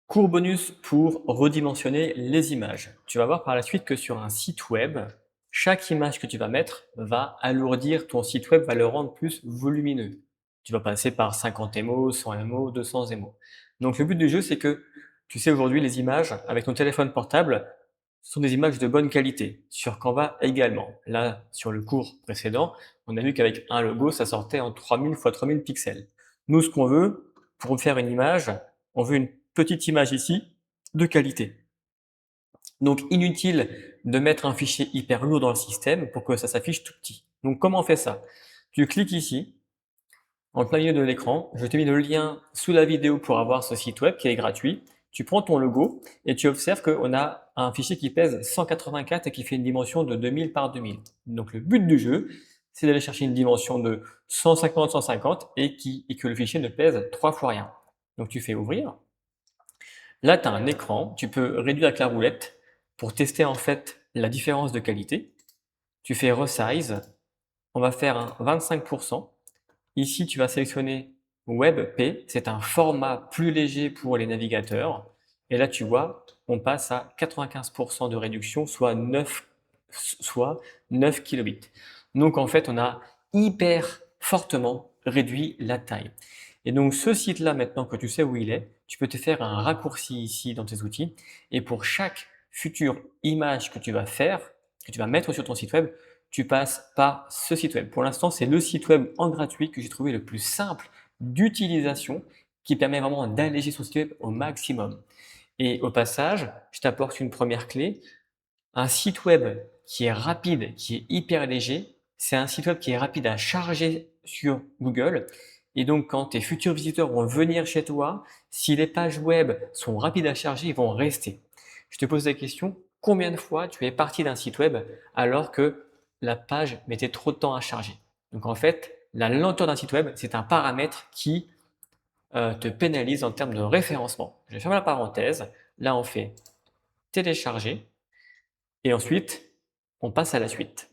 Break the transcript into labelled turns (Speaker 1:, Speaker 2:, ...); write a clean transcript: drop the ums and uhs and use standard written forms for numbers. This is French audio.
Speaker 1: Cours bonus pour redimensionner les images. Tu vas voir par la suite que sur un site web, chaque image que tu vas mettre va alourdir ton site web, va le rendre plus volumineux. Tu vas passer par 50 émos, 100 émos, 200 émos. Donc le but du jeu, c'est que tu sais aujourd'hui les images avec ton téléphone portable sont des images de bonne qualité. Sur Canva également. Là, sur le cours précédent, on a vu qu'avec un logo, ça sortait en 3000 x 3000 pixels. Nous, ce qu'on veut, pour faire une image, on veut une petite image ici de qualité. Donc inutile de mettre un fichier hyper lourd dans le système pour que ça s'affiche tout petit. Donc comment on fait ça? Tu cliques ici, en plein milieu de l'écran, je t'ai mis le lien sous la vidéo pour avoir ce site web qui est gratuit. Tu prends ton logo et tu observes qu'on a un fichier qui pèse 184 et qui fait une dimension de 2000 par 2000. Donc le but du jeu, c'est d'aller chercher une dimension de 150-150 et que le fichier ne pèse 3 fois rien. Donc tu fais ouvrir. Là, tu as un écran, tu peux réduire avec la roulette pour tester en fait la différence de qualité. Tu fais Resize, on va faire un 25%. Ici, tu vas sélectionner WebP, c'est un format plus léger pour les navigateurs. Et là, tu vois, on passe à 95% de réduction, soit 9 kilobits. Donc en fait, on a hyper fortement réduit la taille. Et donc ce site-là, maintenant que tu sais où il est, tu peux te faire un raccourci ici dans tes outils. Et pour chaque future image que tu vas faire, que tu vas mettre sur ton site web, tu passes par ce site web. Pour l'instant, c'est le site web en gratuit que j'ai trouvé le plus simple d'utilisation, qui permet vraiment d'alléger son site web au maximum. Et au passage, je t'apporte une première clé. Un site web qui est rapide, qui est hyper léger, c'est un site web qui est rapide à charger sur Google. Et donc, quand tes futurs visiteurs vont venir chez toi, si les pages web sont rapides à charger, ils vont rester. Je te pose la question, combien de fois tu es parti d'un site web alors que la page mettait trop de temps à charger? Donc en fait, la lenteur d'un site web, c'est un paramètre qui te pénalise en termes de référencement. Je ferme la parenthèse. Là, on fait télécharger et ensuite, on passe à la suite.